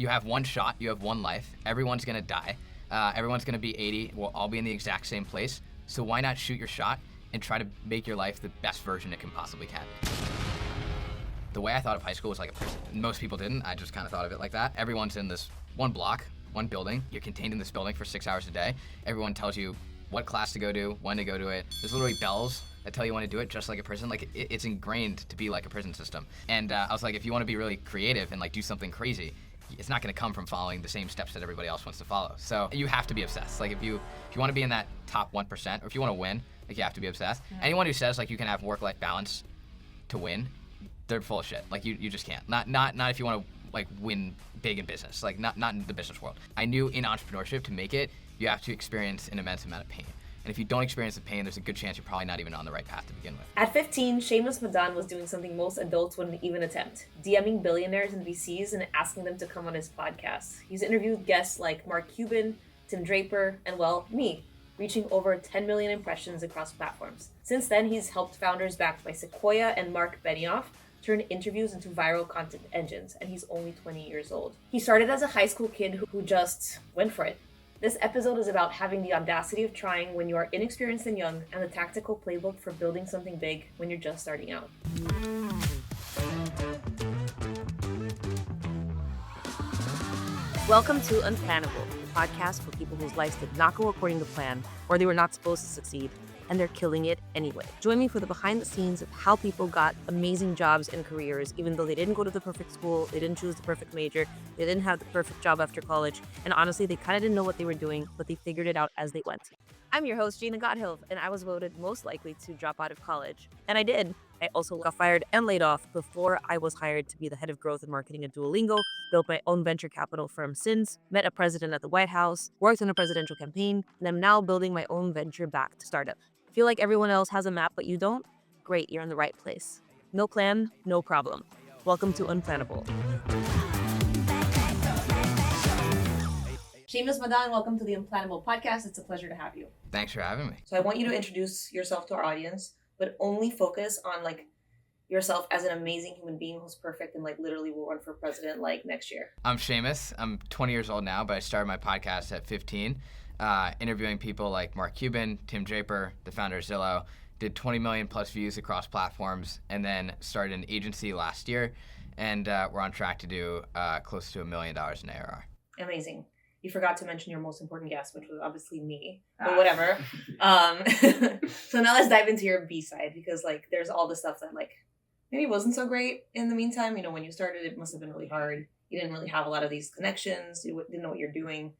you have one shot, you have one life, everyone's gonna die, everyone's gonna be 80, we'll all be in the exact same place, so why not shoot your shot and try to make your life the best version it can possibly can. The way I thought of high school was like a prison. Most people didn't, I just kind of thought of it like that. Everyone's in this one block, one building, you're contained in this building for 6 hours a day, everyone tells you what class to go to, when to go to it, there's literally bells that tell you when to do it, just like a prison. Like it's ingrained to be like a prison system. And I was like, if you want to be really creative and like do something crazy, it's not going to come from following the same steps that everybody else wants to follow. So you have to be obsessed. Like if you want to be in that top 1%, or if you want to win, like you have to be obsessed. Yeah. Anyone who says like you can have work-life balance to win, they're full of shit. Like you just can't. Not if you want to like win big in business. Like not in the business world. I knew in entrepreneurship to make it, you have to experience an immense amount of pain. And if you don't experience the pain, there's a good chance you're probably not even on the right path to begin with. At 15, Shamus Madan was doing something most adults wouldn't even attempt, DMing billionaires and VCs and asking them to come on his podcast. He's interviewed guests like Mark Cuban, Tim Draper, and well, me, reaching over 10 million impressions across platforms. Since then, he's helped founders backed by Sequoia and Mark Benioff turn interviews into viral content engines, and he's only 20 years old. He started as a high school kid who just went for it. This episode is about having the audacity of trying when you are inexperienced and young, and the tactical playbook for building something big when you're just starting out. Welcome to Unplannable, the podcast for people whose lives did not go according to plan, or they were not supposed to succeed, and they're killing it anyway. Join me for the behind the scenes of how people got amazing jobs and careers, even though they didn't go to the perfect school, they didn't choose the perfect major, they didn't have the perfect job after college, and honestly, they kind of didn't know what they were doing, but they figured it out as they went. I'm your host, Gina Godhill, and I was voted most likely to drop out of college. And I did. I also got fired and laid off before I was hired to be the head of growth and marketing at Duolingo, built my own venture capital firm since, met a president at the White House, worked on a presidential campaign, and I'm now building my own venture-backed startup. Feel like everyone else has a map, but you don't? Great, you're in the right place. No plan, no problem. Welcome to Unplannable. Shamus Madan, welcome to the Unplannable podcast. It's a pleasure to have you. Thanks for having me. So I want you to introduce yourself to our audience, but only focus on like yourself as an amazing human being who's perfect and like literally will run for president like next year. I'm Shamus. I'm 20 years old now, but I started my podcast at 15. Interviewing people like Mark Cuban, Tim Draper, the founder of Zillow, did 20 million plus views across platforms, and then started an agency last year, and we're on track to do close to $1 million in ARR. Amazing. You forgot to mention your most important guest, which was obviously me, but whatever. So now let's dive into your B side, because like there's all the stuff that like maybe wasn't so great in the meantime. You know, when you started, it must have been really hard. You didn't really have a lot of these connections. You didn't know what you're doing.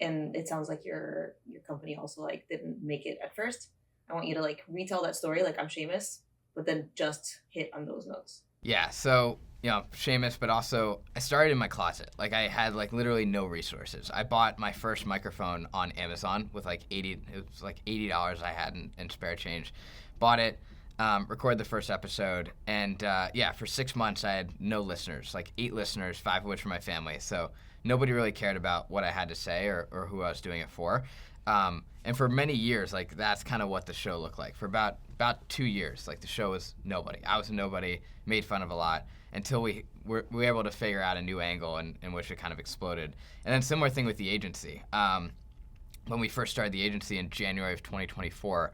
And it sounds like your company also like didn't make it at first. I want you to like retell that story like I'm Shamus, but then just hit on those notes. Yeah, so Shamus, but also I started in my closet. Like I had like literally no resources. I bought my first microphone on Amazon with like $80 I had in spare change. Bought it, recorded the first episode, and for 6 months I had no listeners, like 8 listeners, 5 of which were my family. So nobody really cared about what I had to say or who I was doing it for. And for many years, like that's kind of what the show looked like. For about 2 years, like the show was nobody. I was a nobody, made fun of a lot, until we were able to figure out a new angle in which it kind of exploded. And then similar thing with the agency. When we first started the agency in January of 2024,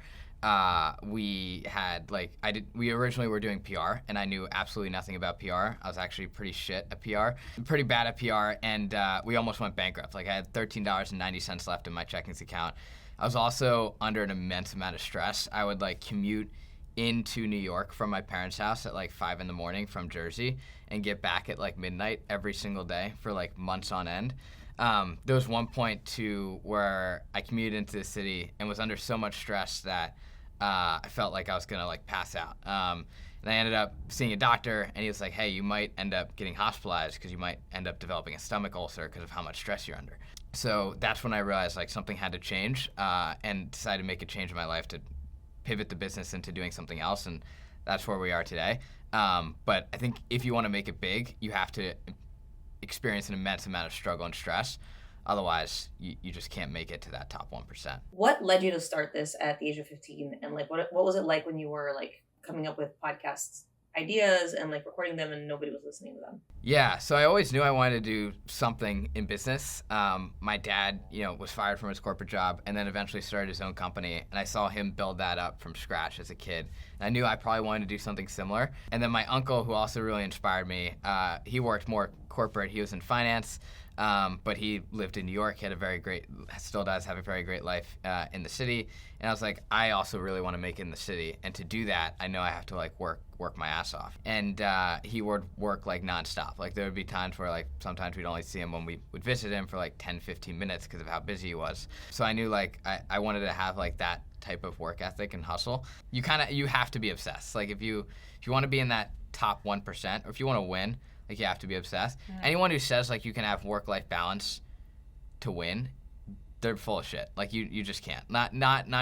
we originally were doing PR, and I knew absolutely nothing about PR. I was actually pretty shit at PR, pretty bad at PR, and we almost went bankrupt. Like I had $13.90 left in my checkings account. I was also under an immense amount of stress. I would like commute into New York from my parents' house at like 5 a.m. from Jersey and get back at like midnight every single day for like months on end. There was one point too where I commuted into the city and was under so much stress that I felt like I was gonna like pass out. And I ended up seeing a doctor, and he was like, hey, you might end up getting hospitalized because you might end up developing a stomach ulcer because of how much stress you're under. So that's when I realized like something had to change, and decided to make a change in my life to pivot the business into doing something else, and that's where we are today. But I think if you want to make it big, you have to experience an immense amount of struggle and stress. Otherwise, you just can't make it to that top 1%. What led you to start this at the age of 15? And like, what was it like when you were like coming up with podcast ideas and like recording them and nobody was listening to them? Yeah, so I always knew I wanted to do something in business. My dad, was fired from his corporate job and then eventually started his own company, and I saw him build that up from scratch as a kid. And I knew I probably wanted to do something similar. And then my uncle, who also really inspired me, he worked more corporate. He was in finance, but he lived in New York. He had still does have a very great life in the city. And I was like, I also really want to make it in the city. And to do that, I know I have to like work my ass off. And he would work like nonstop. Like there would be times where like sometimes we'd only see him when we would visit him for like 10, 15 minutes because of how busy he was. So I knew like I wanted to have like that type of work ethic and hustle. You have to be obsessed. Like if you want to be in that top 1%, or if you want to win, like you have to be obsessed. Mm-hmm. Anyone who says like you can have work-life balance to win, they're full of shit. Like you just can't. Not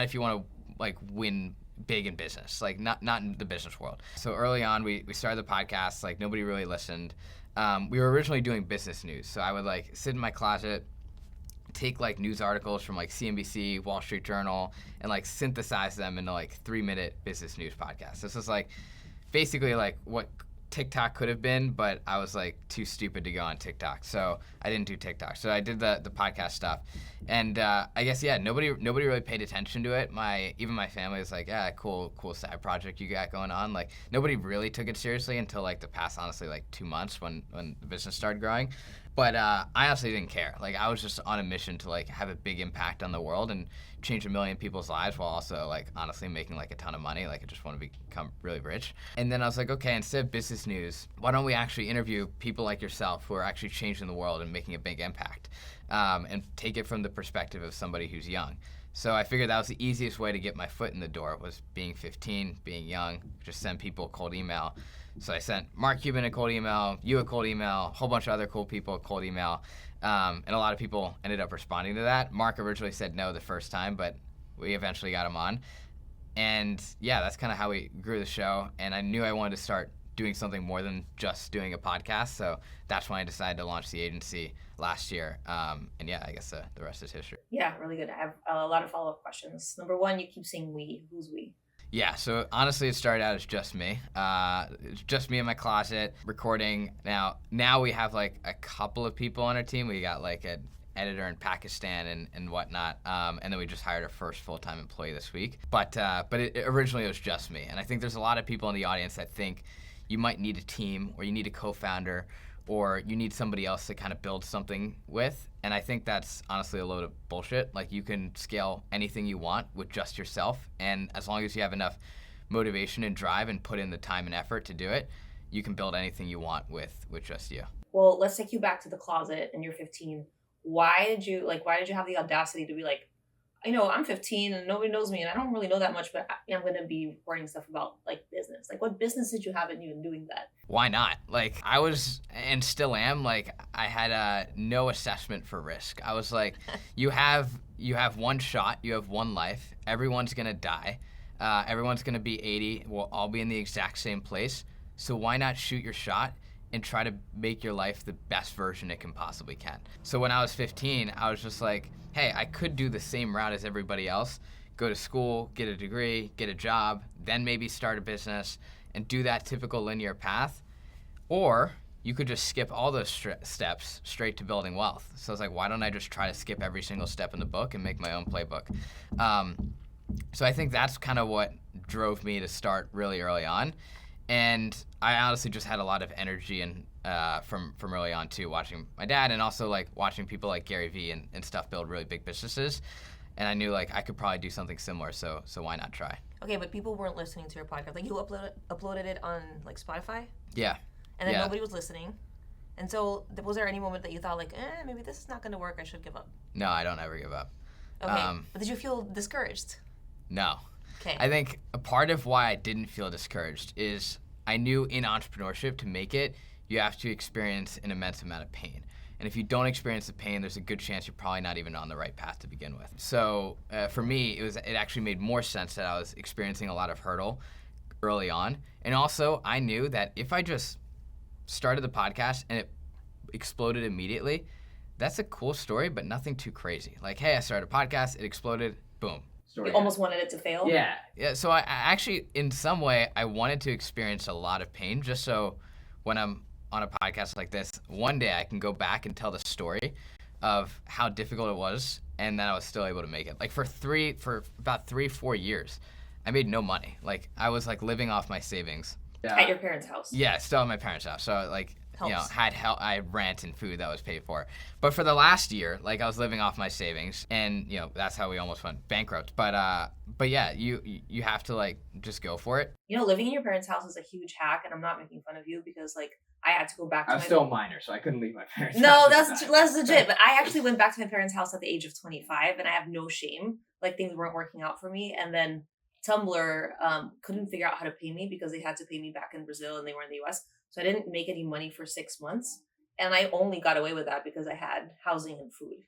if you want to like win big in business. Like not in the business world. So early on we started the podcast, like nobody really listened. We were originally doing business news. So I would like sit in my closet, take like news articles from like CNBC, Wall Street Journal, and like synthesize them into like 3-minute business news podcasts. This was like basically like what TikTok could have been, but I was like too stupid to go on TikTok, so I didn't do TikTok. So I did the podcast stuff, and I guess nobody really paid attention to it. Even my family was like, yeah, cool side project you got going on. Like nobody really took it seriously until like the past honestly like 2 months when the business started growing. But I honestly didn't care. Like I was just on a mission to like have a big impact on the world and change 1 million people's lives while also like honestly making like a ton of money. Like I just want to become really rich. And then I was like, okay, instead of business news, why don't we actually interview people like yourself who are actually changing the world and making a big impact, and take it from the perspective of somebody who's young. So I figured that was the easiest way to get my foot in the door, was being 15, being young, just send people a cold email. So I sent Mark Cuban a cold email, you a cold email, a whole bunch of other cool people a cold email, and a lot of people ended up responding to that. Mark originally said no the first time, but we eventually got him on. And yeah, that's kind of how we grew the show, and I knew I wanted to start doing something more than just doing a podcast, so that's when I decided to launch the agency last year. And yeah, I guess the rest is history. Yeah, really good. I have a lot of follow-up questions. Number one, you keep saying we. Who's we? Yeah, so honestly, it started out as just me. It's just me in my closet recording. Now we have like a couple of people on our team. We got like an editor in Pakistan and whatnot, and then we just hired our first full-time employee this week. But originally it was just me, and I think there's a lot of people in the audience that think you might need a team, or you need a co-founder, or you need somebody else to kind of build something with. And I think that's honestly a load of bullshit. Like you can scale anything you want with just yourself. And as long as you have enough motivation and drive and put in the time and effort to do it, you can build anything you want with just you. Well, let's take you back to the closet and you're 15. Why did you have the audacity to be like, I know I'm 15 and nobody knows me and I don't really know that much, but I'm going to be recording stuff about like business. Like what business did you have in you in doing that? Why not? Like I was and still am, like I had no assessment for risk. I was like, you have one shot, you have one life, everyone's going to die. Everyone's going to be 80. We'll all be in the exact same place. So why not shoot your shot and try to make your life the best version it can possibly can? So when I was 15, I was just like, hey, I could do the same route as everybody else, go to school, get a degree, get a job, then maybe start a business and do that typical linear path. Or you could just skip all those steps straight to building wealth. So I was like, why don't I just try to skip every single step in the book and make my own playbook? So I think that's kind of what drove me to start really early on. And I honestly just had a lot of energy and from early on too, watching my dad and also like watching people like Gary Vee and stuff build really big businesses. And I knew like I could probably do something similar, so why not try? Okay, but people weren't listening to your podcast. Like you uploaded it on like Spotify? Yeah. And then nobody was listening. And so was there any moment that you thought like, maybe this is not going to work, I should give up? No, I don't ever give up. Okay, but did you feel discouraged? No. Okay. I think a part of why I didn't feel discouraged is I knew in entrepreneurship to make it, you have to experience an immense amount of pain. And if you don't experience the pain, there's a good chance you're probably not even on the right path to begin with. So for me, it actually made more sense that I was experiencing a lot of hurdle early on. And also, I knew that if I just started the podcast and it exploded immediately, that's a cool story, but nothing too crazy. Like, hey, I started a podcast, it exploded, boom. story. You almost wanted it to fail? Yeah, so I actually, in some way, I wanted to experience a lot of pain just so when I'm on a podcast like this, one day I can go back and tell the story of how difficult it was and that I was still able to make it. Like for about 3-4 years, I made no money. Like I was like living off my savings. At your parents' house? Yeah, still at my parents' house. So like, Helps. you know, had help. I had rent and food that was paid for. But for the last year, like I was living off my savings, and you know that's how we almost went bankrupt. But yeah, you have to like just go for it. You know, living in your parents' house is a huge hack, and I'm not making fun of you because like I had to go back to I was still a minor, so I couldn't leave my parents' No, house. that's legit. But I actually went back to my parents' house at the age of 25, and I have no shame. Like things weren't working out for me, and then Tumblr couldn't figure out how to pay me because they had to pay me back in Brazil and they were in the US. So I didn't make any money for 6 months. And I only got away with that because I had housing and food.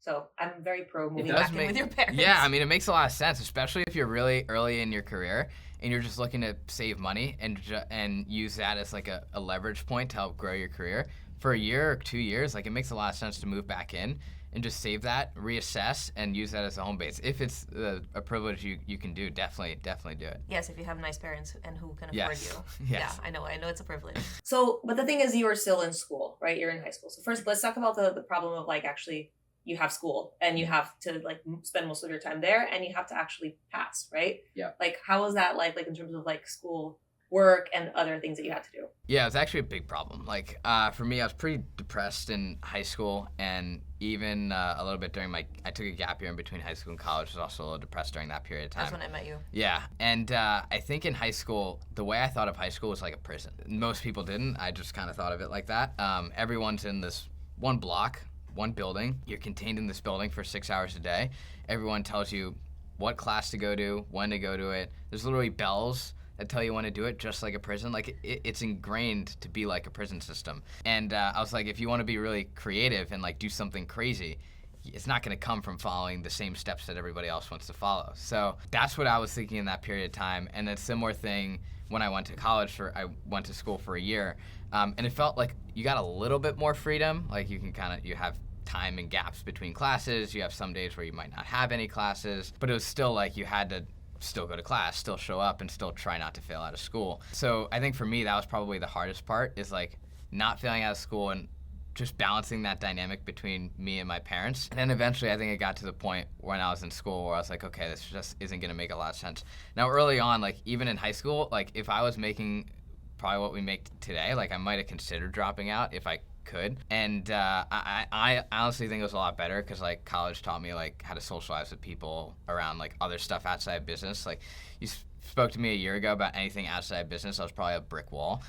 So I'm very pro moving back in with your parents. Yeah, I mean, it makes a lot of sense, especially if you're really early in your career and you're just looking to save money and use that as like a leverage point to help grow your career. For a year or 2 years, like it makes a lot of sense to move back in and just save that, reassess, and use that as a home base. If it's a privilege you can do, definitely do it. Yes, if you have nice parents and who can afford you. Yes. Yeah, I know it's a privilege. So, but the thing is, you are still in school, right? You're in high school. So first, let's talk about the problem of like actually you have school and you have to like spend most of your time there and you have to actually pass, right? Yeah. Like, how was that like in terms of like school work and other things that you had to do? Yeah, it was actually a big problem. Like for me, I was pretty depressed in high school, and even a little bit during I took a gap year in between high school and college. I was also a little depressed during that period of time. That's when I met you. Yeah, and I think in high school, the way I thought of high school was like a prison. Most people didn't. I just kind of thought of it like that. Everyone's in this one block, one building. You're contained in this building for 6 hours a day. Everyone tells you what class to go to, when to go to it. There's literally bells that tell you when to do it, just like a prison. Like it's ingrained to be like a prison system. And I was like, if you want to be really creative and like do something crazy, it's not going to come from following the same steps that everybody else wants to follow. So that's what I was thinking in that period of time. And a similar thing when I went to college. I went to school for a year, and it felt like you got a little bit more freedom. Like you have time and gaps between classes. You have some days where you might not have any classes, but it was still like you had to still go to class, still show up, and still try not to fail out of school. So I think for me, that was probably the hardest part, is like not failing out of school and just balancing that dynamic between me and my parents. And then eventually I think it got to the point when I was in school where I was like, okay, this just isn't gonna make a lot of sense. Now early on, like even in high school, like if I was making probably what we make today, like I might have considered dropping out if I could. And I honestly think it was a lot better because like college taught me like how to socialize with people around like other stuff outside of business. Like you spoke to me a year ago about anything outside of business, I was probably a brick wall.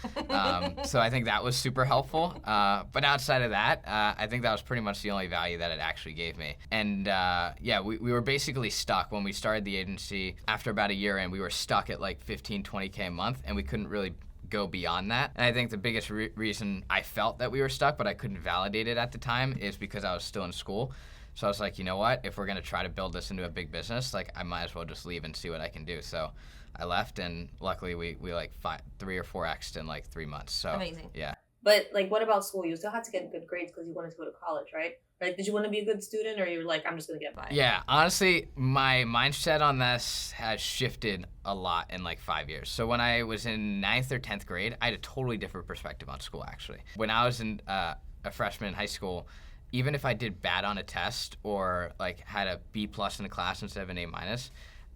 So I think that was super helpful. But outside of that, I think that was pretty much the only value that it actually gave me. And yeah, we were basically stuck when we started the agency. After about a year in, we were stuck at like 15, 20K a month, and we couldn't really go beyond that. And I think the biggest reason I felt that we were stuck, but I couldn't validate it at the time, is because I was still in school. So I was like, you know what? If we're gonna try to build this into a big business, like I might as well just leave and see what I can do. So I left, and luckily we like 3 or 4x'd in like 3 months. So amazing. Yeah. But like, what about school? You still had to get good grades because you wanted to go to college, right? Like, did you want to be a good student, or you were like, I'm just gonna get by? Yeah, honestly, my mindset on this has shifted a lot in like 5 years. So when I was in 9th or 10th grade, I had a totally different perspective on school, actually. When I was in a freshman in high school, even if I did bad on a test or like had a B+ in a class instead of an A-,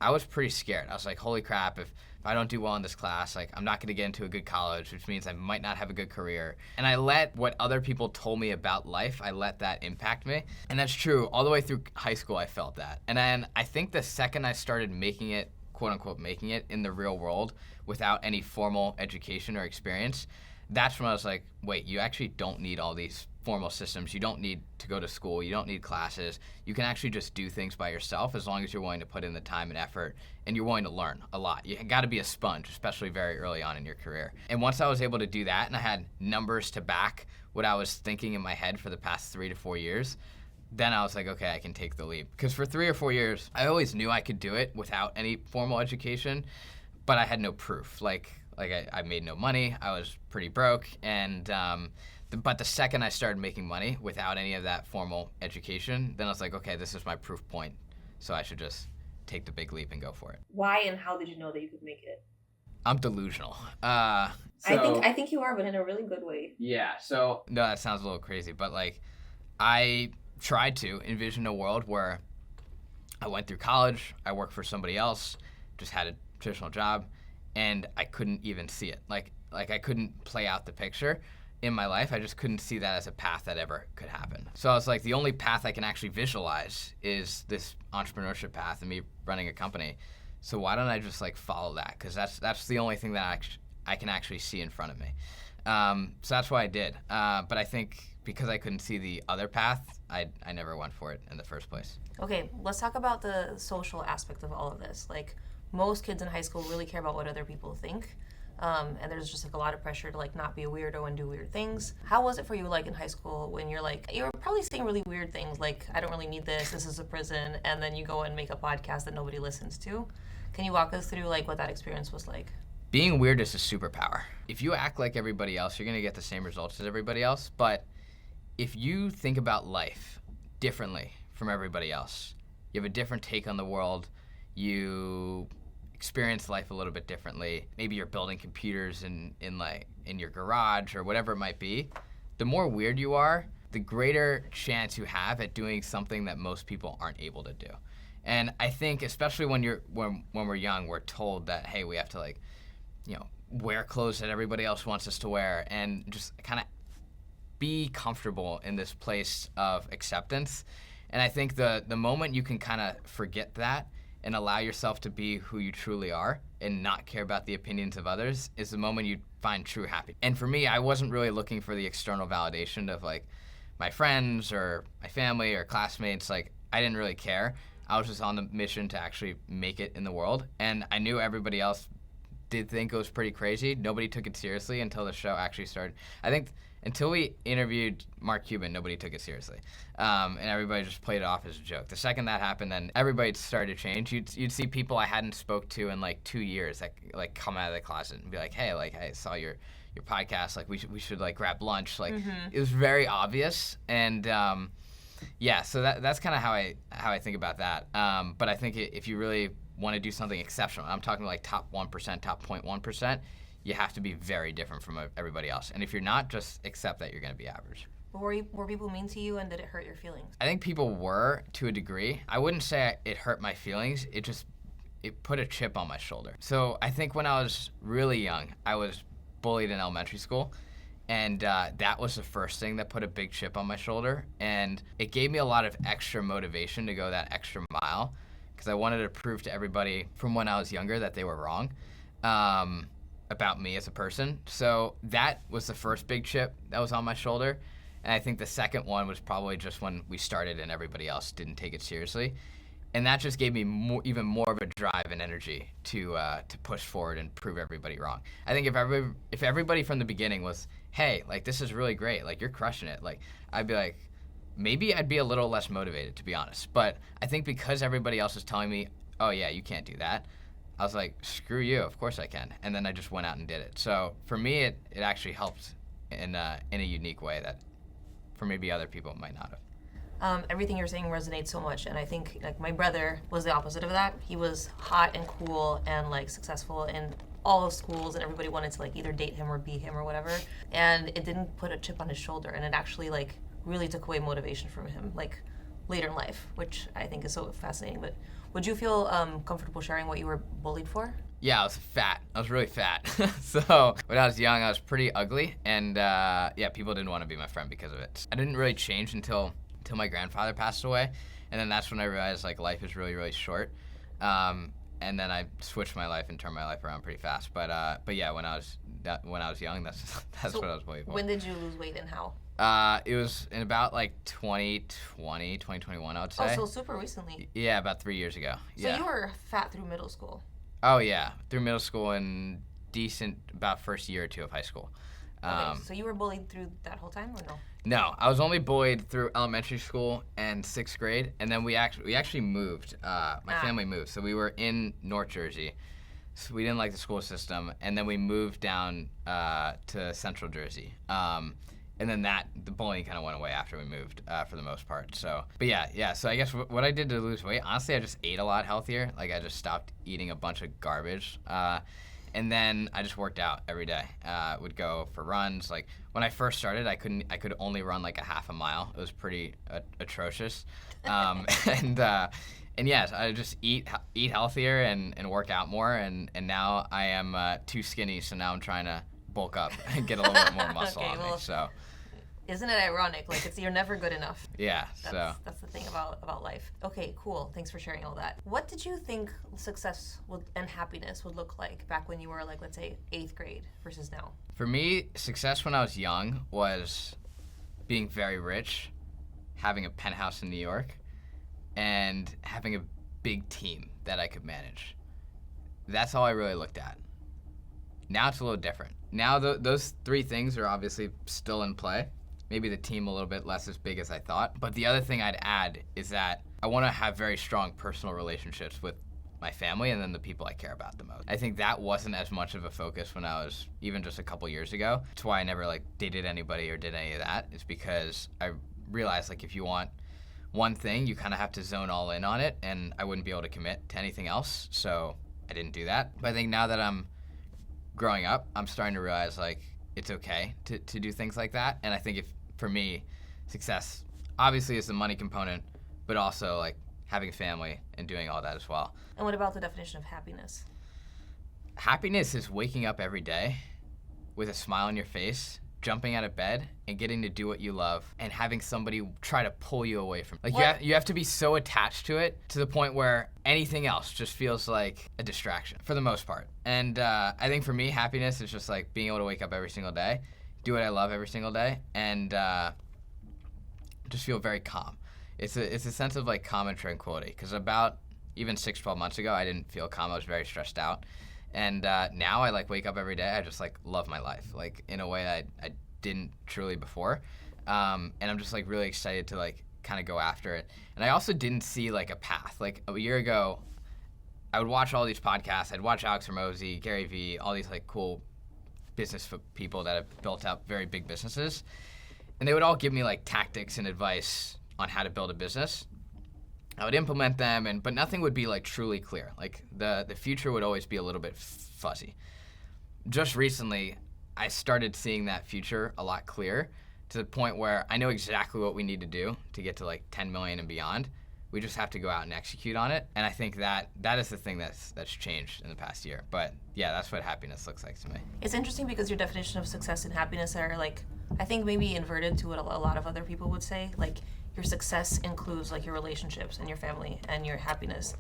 I was pretty scared. I was like, holy crap, if I don't do well in this class, like I'm not gonna get into a good college, which means I might not have a good career. And I let what other people told me about life, I let that impact me. And that's true, all the way through high school I felt that. And then I think the second I started making it, quote unquote, making it in the real world without any formal education or experience, that's when I was like, wait, you actually don't need all these formal systems. You don't need to go to school. You don't need classes. You can actually just do things by yourself as long as you're willing to put in the time and effort and you're willing to learn a lot. You got to be a sponge, especially very early on in your career. And once I was able to do that and I had numbers to back what I was thinking in my head for the past 3 to 4 years, then I was like, okay, I can take the leap. Because for 3 or 4 years, I always knew I could do it without any formal education, but I had no proof. Like I made no money. I was pretty broke. And but the second I started making money without any of that formal education, then I was like, okay, this is my proof point. So I should just take the big leap and go for it. Why and how did you know that you could make it? I'm delusional. I think you are, but in a really good way. Yeah. So no, that sounds a little crazy, but like, I tried to envision a world where I went through college, I worked for somebody else, just had a traditional job, and I couldn't even see it. Like I couldn't play out the picture in my life. I just couldn't see that as a path that ever could happen. So I was like, the only path I can actually visualize is this entrepreneurship path and me running a company. So why don't I just like follow that? Because that's the only thing that I can actually see in front of me. So that's why I did. But I think because I couldn't see the other path, I never went for it in the first place. Okay, let's talk about the social aspect of all of this. Like, most kids in high school really care about what other people think. And there's just like a lot of pressure to like not be a weirdo and do weird things. How was it for you like in high school when you were probably saying really weird things like, I don't really need this is a prison, and then you go and make a podcast that nobody listens to? Can you walk us through like what that experience was like? Being weird is a superpower. If you act like everybody else, you're gonna get the same results as everybody else. But if you think about life differently from everybody else, you have a different take on the world, you experience life a little bit differently. Maybe you're building computers in your garage or whatever it might be. The more weird you are, the greater chance you have at doing something that most people aren't able to do. And I think especially when we're young, we're told that, hey, we have to like, wear clothes that everybody else wants us to wear and just kind of be comfortable in this place of acceptance. And I think the moment you can kind of forget that and allow yourself to be who you truly are and not care about the opinions of others is the moment you find true happiness. And for me, I wasn't really looking for the external validation of like my friends or my family or classmates. Like, I didn't really care. I was just on the mission to actually make it in the world. And I knew everybody else did think it was pretty crazy. Nobody took it seriously until the show actually started. I think until we interviewed Mark Cuban, nobody took it seriously. And everybody just played it off as a joke. The second that happened, then everybody started to change. You'd see people I hadn't spoke to in like 2 years that like come out of the closet and be like, hey, like I saw your podcast, like we should like grab lunch. Like It was very obvious. And so that's kind of how I think about that. But I think if you really want to do something exceptional, I'm talking like top 1%, top 0.1%, you have to be very different from everybody else. And if you're not, just accept that you're going to be average. But were people mean to you, and did it hurt your feelings? I think people were, to a degree. I wouldn't say it hurt my feelings. It put a chip on my shoulder. So I think when I was really young, I was bullied in elementary school. And that was the first thing that put a big chip on my shoulder. And it gave me a lot of extra motivation to go that extra mile, because I wanted to prove to everybody from when I was younger that they were wrong about me as a person. So that was the first big chip that was on my shoulder. And I think the second one was probably just when we started and everybody else didn't take it seriously. And that just gave me even more of a drive and energy to push forward and prove everybody wrong. I think if everybody from the beginning was, hey, like this is really great, like you're crushing it, like I'd be like, maybe I'd be a little less motivated, to be honest. But I think because everybody else was telling me, oh yeah, you can't do that, I was like, screw you, of course I can. And then I just went out and did it. So for me, it actually helped in a unique way that for maybe other people might not have. Everything you're saying resonates so much, and I think like my brother was the opposite of that. He was hot and cool and like successful in all of schools, and everybody wanted to like either date him or be him or whatever. And it didn't put a chip on his shoulder, and it actually like really took away motivation from him like later in life, which I think is so fascinating. But would you feel comfortable sharing what you were bullied for? Yeah, I was fat. I was really fat. So when I was young, I was pretty ugly, and people didn't want to be my friend because of it. I didn't really change until my grandfather passed away, and then that's when I realized like life is really, really short. And then I switched my life and turned my life around pretty fast. But yeah, when I was young, that's what I was bullied for. When did you lose weight and how? It was in about like 2020, 2021, I would say. Oh, so super recently. Yeah, about 3 years ago. So you were fat through middle school? Oh yeah, through middle school and about first year or two of high school. Okay, so you were bullied through that whole time or no? No, I was only bullied through elementary school and 6th grade, and then we actually moved. My family moved, so we were in North Jersey. So we didn't like the school system, and then we moved down to Central Jersey. And then the bullying kind of went away after we moved for the most part. So, but yeah. So I guess what I did to lose weight, honestly, I just ate a lot healthier. Like I just stopped eating a bunch of garbage. And then I just worked out every day. Would go for runs. Like when I first started, I could only run like a half a mile. It was pretty atrocious. And yes, I just eat healthier and work out more. And now I am too skinny, so now I'm trying to bulk up and get a little bit more muscle on me. So. Isn't it ironic? Like you're never good enough. Yeah. That's the thing about life. Okay, cool. Thanks for sharing all that. What did you think success and happiness would look like back when you were like, let's say, 8th grade versus now? For me, success when I was young was being very rich, having a penthouse in New York, and having a big team that I could manage. That's all I really looked at. Now it's a little different. Now those 3 things are obviously still in play. Maybe the team a little bit less as big as I thought. But the other thing I'd add is that I want to have very strong personal relationships with my family and then the people I care about the most. I think that wasn't as much of a focus when I was even just a couple years ago. That's why I never like dated anybody or did any of that. It's because I realized like if you want one thing, you kind of have to zone all in on it, and I wouldn't be able to commit to anything else. So I didn't do that. But I think now that I'm growing up, I'm starting to realize like it's okay to do things like that. And I think for me, success obviously is the money component, but also like having a family and doing all that as well. And what about the definition of happiness? Happiness is waking up every day with a smile on your face, jumping out of bed and getting to do what you love and having somebody try to pull you away from it. Like you have to be so attached to it to the point where anything else just feels like a distraction for the most part. And I think for me, happiness is just like being able to wake up every single day, do what I love every single day, and just feel very calm. It's a sense of like calm and tranquility, because about even 6-12 months ago, I didn't feel calm. I was very stressed out. And now I like wake up every day. I just like love my life, like in a way I didn't truly before. And I'm just like really excited to like kind of go after it. And I also didn't see like a path. Like a year ago, I would watch all these podcasts. I'd watch Alex Hormozi, Gary Vee, all these like cool business people that have built up very big businesses. And they would all give me like tactics and advice on how to build a business. I would implement them, but nothing would be like truly clear. Like the future would always be a little bit fuzzy. Just recently, I started seeing that future a lot clearer, to the point where I know exactly what we need to do to get to like 10 million and beyond. We just have to go out and execute on it. And I think that is the thing that's changed in the past year. But yeah, that's what happiness looks like to me. It's interesting because your definition of success and happiness are like, I think maybe inverted to what a lot of other people would say. Like your success includes like your relationships and your family, and your happiness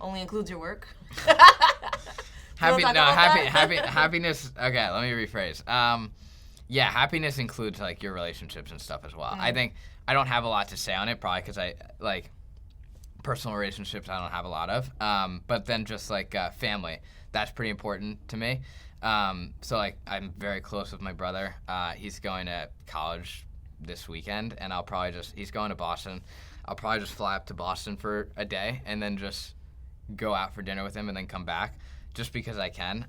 only includes your work. Happiness. Okay, let me rephrase. Yeah, happiness includes like your relationships and stuff as well. I think I don't have a lot to say on it, probably because I like personal relationships. I don't have a lot of. But then just like family, that's pretty important to me. So like I'm very close with my brother. He's going to college this weekend, and he's going to Boston. I'll probably just fly up to Boston for a day and then just go out for dinner with him and then come back, just because I can.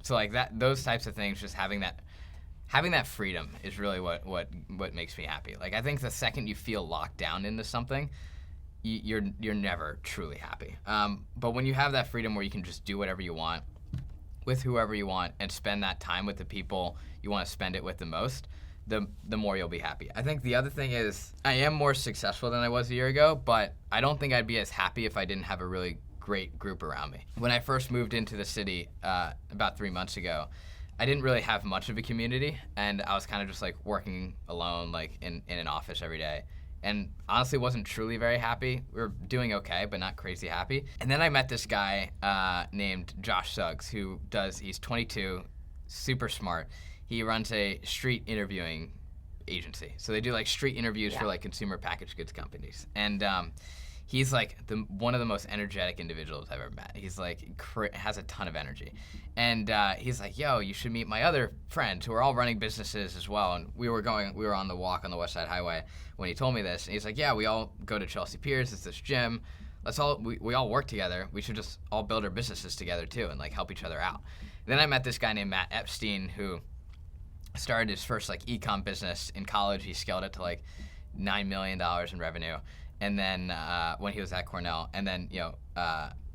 So like those types of things, just having that freedom is really what makes me happy. Like I think the second you feel locked down into something, you're never truly happy. But when you have that freedom where you can just do whatever you want with whoever you want and spend that time with the people you want to spend it with the most, the more you'll be happy. I think the other thing is I am more successful than I was a year ago, but I don't think I'd be as happy if I didn't have a really great group around me. When I first moved into the city about 3 months ago, I didn't really have much of a community, and I was kind of just like working alone, like in an office every day. And honestly wasn't truly very happy. We were doing okay, but not crazy happy. And then I met this guy named Josh Suggs, he's 22, super smart. He runs a street interviewing agency. So they do like street interviews for like consumer packaged goods companies. And he's like one of the most energetic individuals I've ever met. He's like has a ton of energy. And he's like, yo, you should meet my other friends who are all running businesses as well. And we were on the walk on the West Side Highway when he told me this. And he's like, yeah, we all go to Chelsea Piers. It's this gym. We all work together. We should just all build our businesses together too and like help each other out. Then I met this guy named Matt Epstein, who started his first like e-com business in college. He scaled it to like $9 million in revenue. And then when he was at Cornell, and then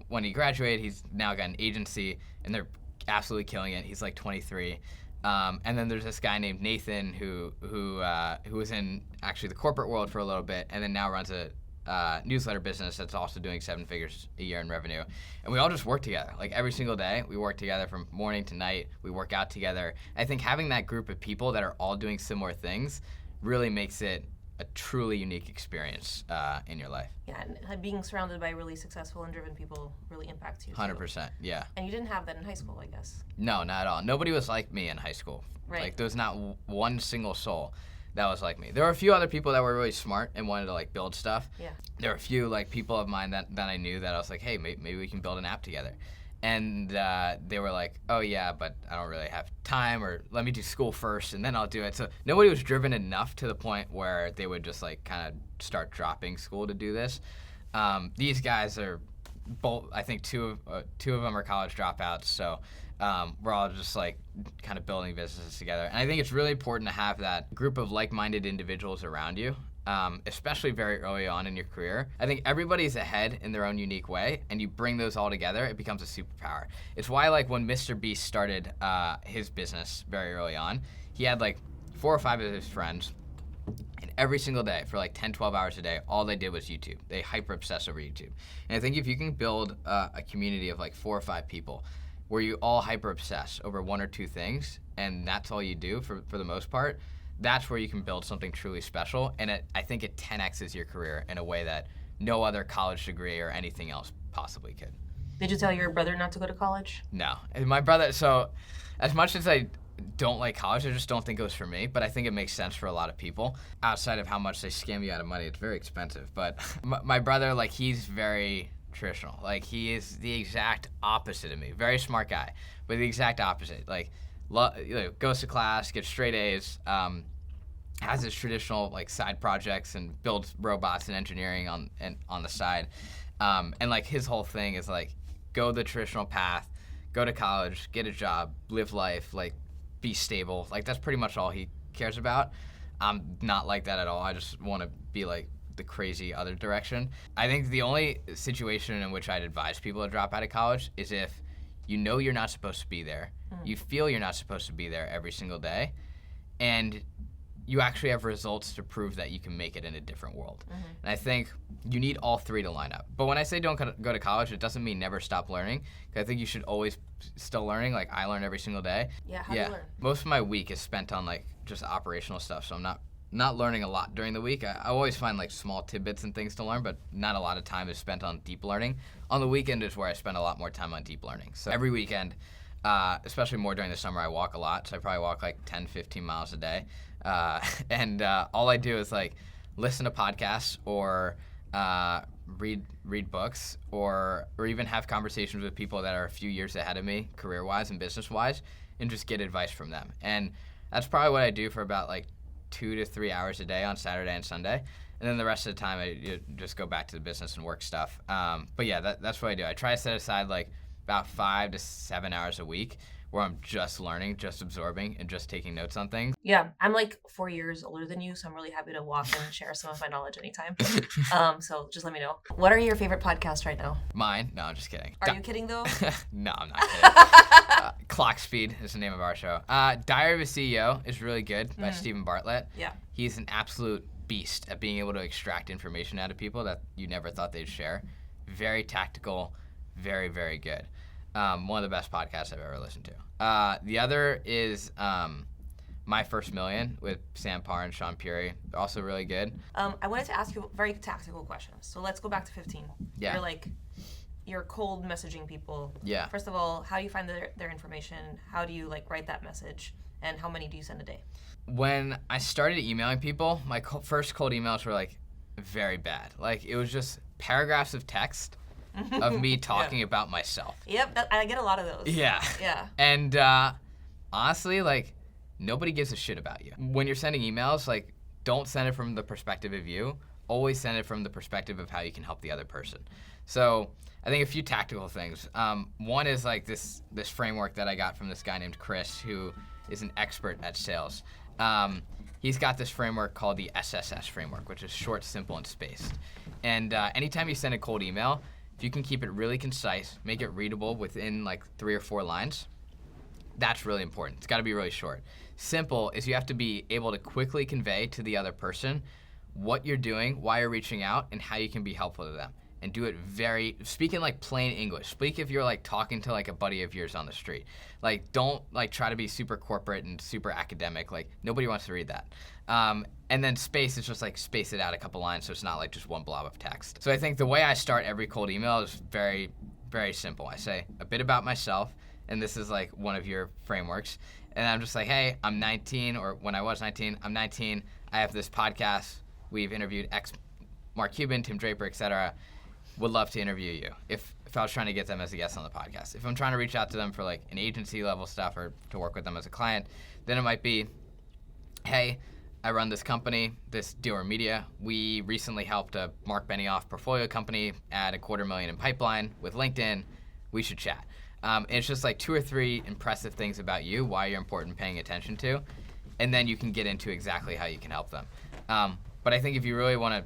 when he graduated, he's now got an agency, and they're absolutely killing it. He's like 23. And then there's this guy named Nathan who was in actually the corporate world for a little bit, and then now runs a newsletter business that's also doing 7 figures a year in revenue. And we all just work together. Like every single day, we work together from morning to night. We work out together. I think having that group of people that are all doing similar things really makes it a truly unique experience in your life. Yeah, and being surrounded by really successful and driven people really impacts you. 100%, yeah. And you didn't have that in high school, I guess. No, not at all. Nobody was like me in high school. Right. Like there was not one single soul that was like me. There were a few other people that were really smart and wanted to like build stuff. Yeah. There were a few like people of mine that I knew that I was like, hey, maybe we can build an app together. And they were like, oh yeah, but I don't really have time, or let me do school first and then I'll do it. So nobody was driven enough to the point where they would just like kind of start dropping school to do this. These guys are both, I think two of them are college dropouts. So we're all just like kind of building businesses together. And I think it's really important to have that group of like-minded individuals around you. Especially very early on in your career. I think everybody's ahead in their own unique way, and you bring those all together, it becomes a superpower. It's why like when Mr. Beast started his business very early on, he had like 4 or 5 of his friends, and every single day for like 10, 12 hours a day, all they did was YouTube. They hyper obsess over YouTube. And I think if you can build a community of like 4 or 5 people where you all hyper obsess over 1 or 2 things, and that's all you do for the most part, that's where you can build something truly special, and I think it 10x's your career in a way that no other college degree or anything else possibly could. Did you tell your brother not to go to college? No. And my brother, so as much as I don't like college, I just don't think it was for me, but I think it makes sense for a lot of people. Outside of how much they scam you out of money, it's very expensive. But my brother, like, he's very traditional. Like, he is the exact opposite of me. Very smart guy, but the exact opposite. Like, goes to class, gets straight A's, has his traditional like side projects and builds robots and engineering on the side, and like his whole thing is like go the traditional path, go to college, get a job, live life, like be stable. Like that's pretty much all he cares about. I'm not like that at all. I just want to be like the crazy other direction. I think the only situation in which I'd advise people to drop out of college is if you know you're not supposed to be there, you feel you're not supposed to be there every single day, and you actually have results to prove that you can make it in a different world. And I think you need all 3 to line up. But when I say don't go to college, it doesn't mean never stop learning. I think you should always still learning. Like I learn every single day. Yeah, how do you learn? Most of my week is spent on like just operational stuff, so I'm not learning a lot during the week. I always find like small tidbits and things to learn, but not a lot of time is spent on deep learning. On the weekend is where I spend a lot more time on deep learning. So every weekend, especially more during the summer, I walk a lot. So I probably walk like 10, 15 miles a day. And all I do is like listen to podcasts or read books or even have conversations with people that are a few years ahead of me career-wise and business-wise, and just get advice from them. And that's probably what I do for about like 2 to 3 hours a day on Saturday and Sunday. And then the rest of the time I just go back to the business and work stuff. But yeah, that's what I do. I try to set aside like about 5 to 7 hours a week where I'm just learning, just absorbing, and just taking notes on things. Yeah, I'm like 4 years older than you, so I'm really happy to walk and share some of my knowledge anytime. So just let me know. What are your favorite podcasts right now? Mine? No, I'm just kidding. Are you kidding though? No, I'm not kidding. Clock Speed is the name of our show. Diary of a CEO is really good by Stephen Bartlett. Yeah. He's an absolute beast at being able to extract information out of people that you never thought they'd share. Very tactical, very, very good. One of the best podcasts I've ever listened to. The other is My First Million with Sam Parr and Sean Puri. Also really good. I wanted to ask you very tactical questions. So let's go back to 15. Yeah. You're cold messaging people. Yeah. First of all, how do you find their information? How do you like write that message? And how many do you send a day? When I started emailing people, my first cold emails were like very bad. Like it was just paragraphs of text of me talking about myself. Yep, I get a lot of those. Yeah. Yeah. And honestly, like, nobody gives a shit about you. When you're sending emails, like, don't send it from the perspective of you. Always send it from the perspective of how you can help the other person. So I think a few tactical things. One is like this framework that I got from this guy named Chris, who is an expert at sales. He's got this framework called the SSS framework, which is short, simple, and spaced. And anytime you send a cold email, if you can keep it really concise, make it readable within like 3 or 4 lines, that's really important. It's got to be really short. Simple is you have to be able to quickly convey to the other person what you're doing, why you're reaching out, and how you can be helpful to them. And do it speak in like plain English. Speak if you're like talking to like a buddy of yours on the street. Like don't like try to be super corporate and super academic. Like nobody wants to read that. And then space is just like space it out a couple lines so it's not like just one blob of text. So I think the way I start every cold email is very, very simple. I say a bit about myself, and this is like one of your frameworks. And I'm just like, hey, I'm 19, or when I was 19, I'm 19. I have this podcast. We've interviewed Mark Cuban, Tim Draper, etc. Would love to interview you if I was trying to get them as a guest on the podcast. If I'm trying to reach out to them for like an agency level stuff or to work with them as a client, then it might be, hey, I run this company, this Dealer Media. We recently helped a Mark Benioff portfolio company add $250,000 in pipeline with LinkedIn. We should chat. It's just like 2 or 3 impressive things about you, why you're important paying attention to, and then you can get into exactly how you can help them. But I think if you really want to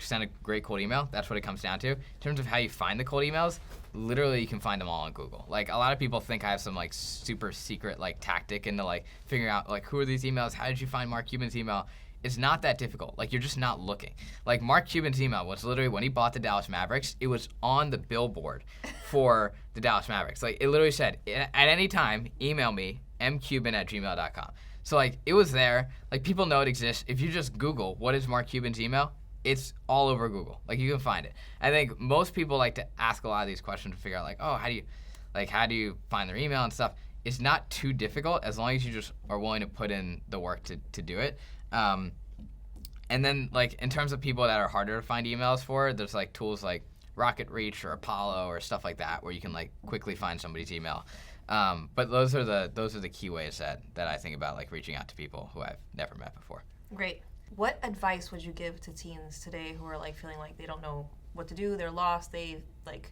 send a great cold email, that's what it comes down to. In terms of how you find the cold emails, literally you can find them all on Google. Like a lot of people think I have some like super secret like tactic into like figuring out like who are these emails, how did you find Mark Cuban's email? It's not that difficult. Like you're just not looking. Like Mark Cuban's email was literally when he bought the Dallas Mavericks, it was on the billboard for the Dallas Mavericks. Like it literally said, at any time, email me, mcuban@gmail.com. So like it was there. Like people know it exists. If you just Google what is Mark Cuban's email, it's all over Google. Like you can find it. I think most people like to ask a lot of these questions to figure out like, oh, how do you find their email and stuff? It's not too difficult as long as you just are willing to put in the work to do it. And then like in terms of people that are harder to find emails for, there's like tools like Rocket Reach or Apollo or stuff like that where you can like quickly find somebody's email. But those are the key ways that I think about like reaching out to people who I've never met before. Great. What advice would you give to teens today who are like feeling like they don't know what to do, they're lost, they like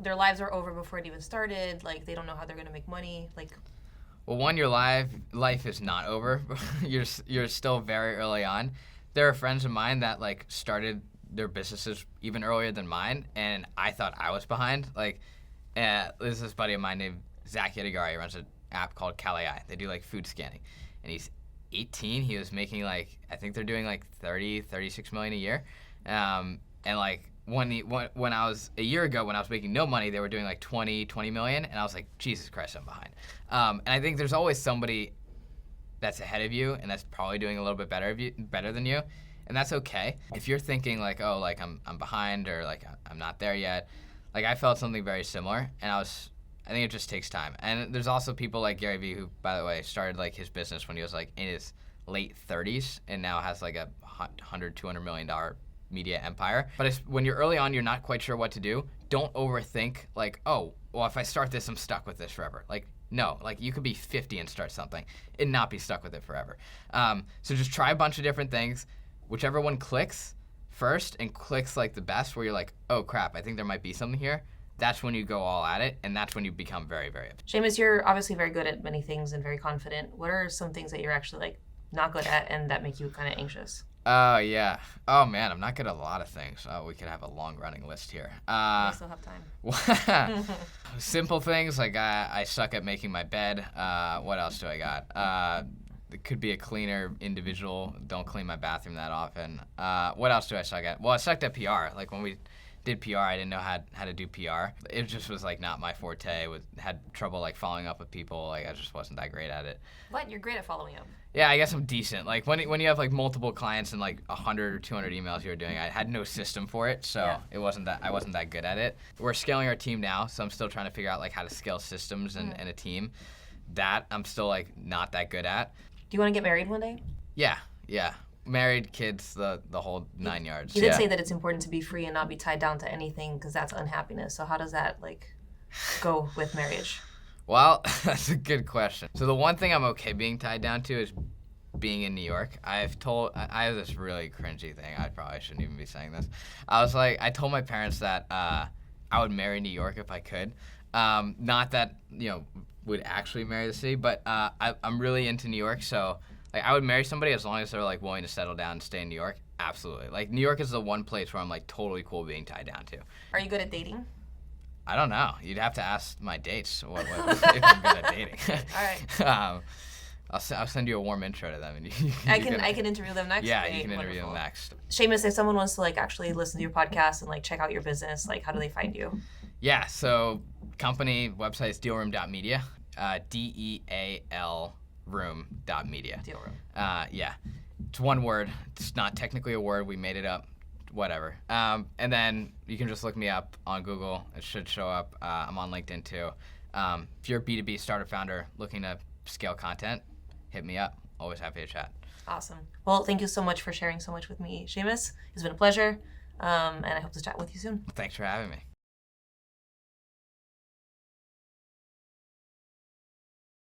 their lives are over before it even started, like they don't know how they're gonna make money, like? Well, one, your life is not over. You're still very early on. There are friends of mine that like started their businesses even earlier than mine, and I thought I was behind. Like, there's this buddy of mine named Zach Yedigari. He runs an app called CalAI. They do like food scanning, and he's 18. He was making like, I think they're doing like 36 million a year, and like when I was a year ago when I was making no money, they were doing like 20 million, and I was like, Jesus Christ, I'm behind. And I think there's always somebody that's ahead of you and that's probably doing a little bit better than you, and that's okay. If you're thinking like, oh, like I'm behind or like I'm not there yet, like I felt something very similar, and I think it just takes time. And there's also people like Gary Vee, who, by the way, started like his business when he was like in his late 30s and now has like a $200 million media empire. But when you're early on, you're not quite sure what to do. Don't overthink like, oh, well, if I start this, I'm stuck with this forever. Like, no, like you could be 50 and start something and not be stuck with it forever. So just try a bunch of different things. Whichever one clicks first and clicks like the best, where you're like, oh crap, I think there might be something here. That's when you go all at it, and that's when you become very, very efficient. Shamus, you're obviously very good at many things and very confident. What are some things that you're actually like not good at and that make you kind of anxious? Yeah. Oh man, I'm not good at a lot of things. Oh, we could have a long running list here. We still have time. Simple things like I suck at making my bed. What else do I got? It could be a cleaner individual. Don't clean my bathroom that often. What else do I suck at? Well, I sucked at PR. Like when we did PR, I didn't know how to do PR. It just was like not my forte. Had trouble like following up with people. Like I just wasn't that great at it. What? You're great at following up. Yeah, I guess I'm decent. Like when you have like multiple clients and like 100 or 200 emails you're doing, I had no system for it, so yeah. I wasn't that good at it. We're scaling our team now, so I'm still trying to figure out like how to scale systems and a team. That I'm still like not that good at. Do you want to get married one day? Yeah. Married, kids, the whole 9 yards. You did say that it's important to be free and not be tied down to anything because that's unhappiness. So how does that like go with marriage? Well, that's a good question. So the one thing I'm okay being tied down to is being in New York. I have this really cringy thing. I probably shouldn't even be saying this. I told my parents that I would marry New York if I could. Not that, would actually marry the city, but I'm really into New York, so like I would marry somebody as long as they're like willing to settle down and stay in New York. Absolutely. Like New York is the one place where I'm like totally cool being tied down to. Are you good at dating? I don't know. You'd have to ask my dates what if I'm good at dating. All right. I'll send you a warm intro to them, and I can interview them next. Yeah, Great, you can interview wonderful. them next. Shamus, if someone wants to like actually listen to your podcast and like check out your business, like how do they find you? Yeah, so company website is dealroom.media, DEAL room.media. Deal room. Yeah, it's one word. It's not technically a word. We made it up. Whatever. And then you can just look me up on Google. It should show up. I'm on LinkedIn too. If you're a B2B startup founder looking to scale content, hit me up. Always happy to chat. Awesome. Well, thank you so much for sharing so much with me, Shamus. It's been a pleasure, and I hope to chat with you soon. Thanks for having me.